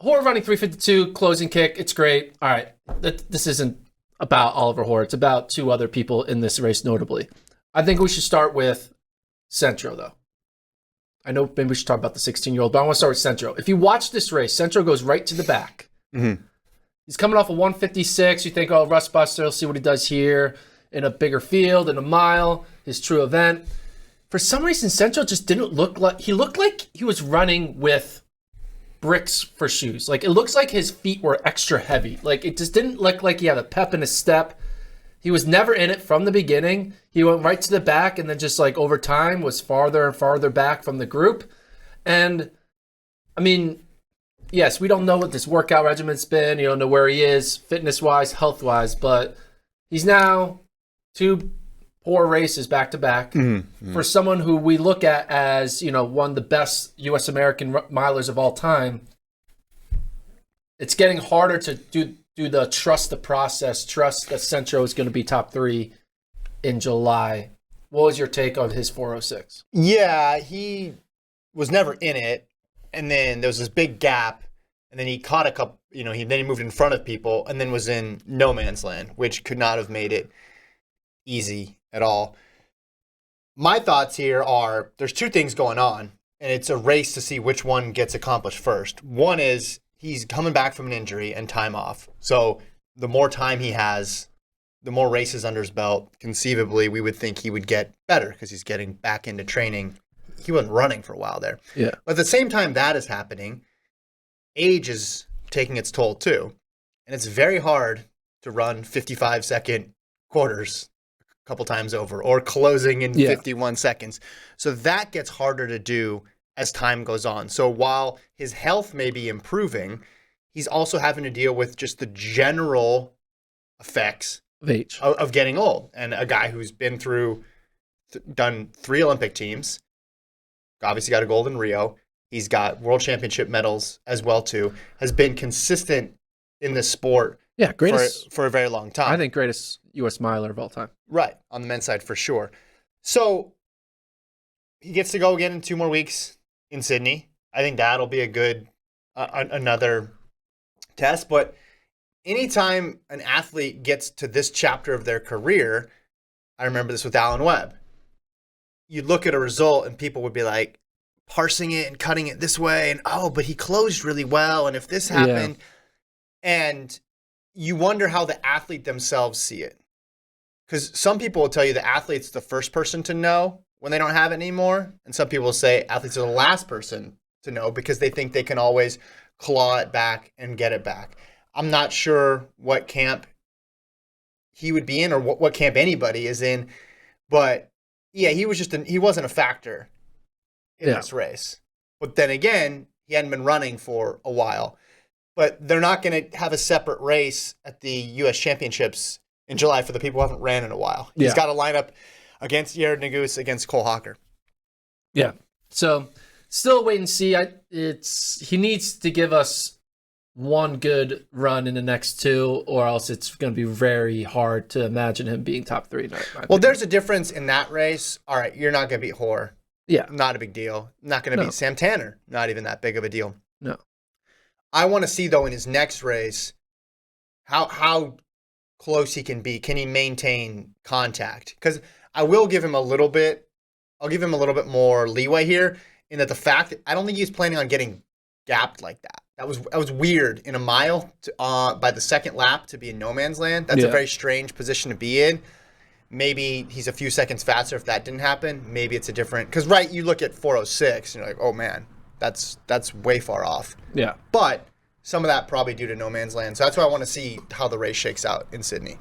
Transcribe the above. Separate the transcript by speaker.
Speaker 1: Hoare running 352, closing kick. It's great. All right. This isn't about Oliver Hoare. It's about two other people in this race, notably. I think we should start with Centro, though. I know maybe we should talk about the 16-year-old, but I want to start with Centro. If you watch this race, Centro goes right to the back.
Speaker 2: Mm-hmm.
Speaker 1: He's coming off a 156. You think, oh, Rust Buster, let's see what he does here in a bigger field, in a mile, his true event. For some reason, Centro just didn't look like... He looked like he was running with bricks for shoes. Like, it looks like his feet were extra heavy. Like, it just didn't look like he had a pep in his step. He was never in it from the beginning. He went right to the back and then just like over time was farther and farther back from the group. And I mean, yes, we don't know what this workout regimen's been. You don't know where he is fitness-wise, health-wise, but he's now 2 poor races back to back for someone who we look at as, you know, one of the best U.S. American milers of all time. It's getting harder to do the trust the process, trust that Centro is going to be top 3 in July. What was your take on his 406?
Speaker 2: Yeah, he was never in it, and then there was this big gap, and then he caught a couple, you know, then he moved in front of people, and then was in no man's land, which could not have made it easy at all. My thoughts here are there's 2 things going on, and it's a race to see which one gets accomplished first. One is he's coming back from an injury and time off. So the more time he has, the more races under his belt, conceivably, we would think he would get better because he's getting back into training. He wasn't running for a while there.
Speaker 1: Yeah.
Speaker 2: But at the same time that is happening, age is taking its toll too. And it's very hard to run 55-second quarters a couple times over or closing in 51 seconds. So that gets harder to do as time goes on. So while his health may be improving, he's also having to deal with just the general effects
Speaker 1: Of age.
Speaker 2: of getting old. And a guy who's been through, done 3 Olympic teams, obviously got a gold in Rio. He's got world championship medals as well too, has been consistent in this sport
Speaker 1: Greatest
Speaker 2: for a very long time.
Speaker 1: I think greatest U.S. miler of all time.
Speaker 2: Right, on the men's side for sure. So he gets to go again in 2 more weeks in Sydney. I think that'll be a good, another test. But anytime an athlete gets to this chapter of their career, I remember this with Alan Webb. You look at a result and people would be like parsing it and cutting it this way. And, oh, but he closed really well. And if this happened, and you wonder how the athlete themselves see it. Because some people will tell you the athlete's the first person to know when they don't have it anymore. And some people will say athletes are the last person to know because they think they can always claw it back and get it back. I'm not sure what camp he would be in or what camp anybody is in. But yeah, he wasn't a factor in this race. But then again, he hadn't been running for a while. But they're not going to have a separate race at the U.S. Championships in July for the people who haven't ran in a while. He's got to line up against Jared Naguse, against Cole Hocker.
Speaker 1: Yeah. So still wait and see. He needs to give us one good run in the next 2, or else it's going to be very hard to imagine him being top 3.
Speaker 2: Well, there's a difference in that race. All right, you're not going to beat Hoare.
Speaker 1: Yeah.
Speaker 2: Not a big deal. Not going to beat Sam Tanner. Not even that big of a deal.
Speaker 1: No.
Speaker 2: I want to see, though, in his next race, how close he can be. Can he maintain contact? Because I will give him a little bit. I'll give him a little bit more leeway here in that the fact that I don't think he's planning on getting gapped like that. That was weird in a mile by the second lap to be in no man's land. That's a very strange position to be in. Maybe he's a few seconds faster if that didn't happen. Maybe it's a different, because you look at 406 and you're like, oh man, that's way far off.
Speaker 1: Yeah.
Speaker 2: But some of that probably due to no man's land. So that's why I want to see how the race shakes out in Sydney.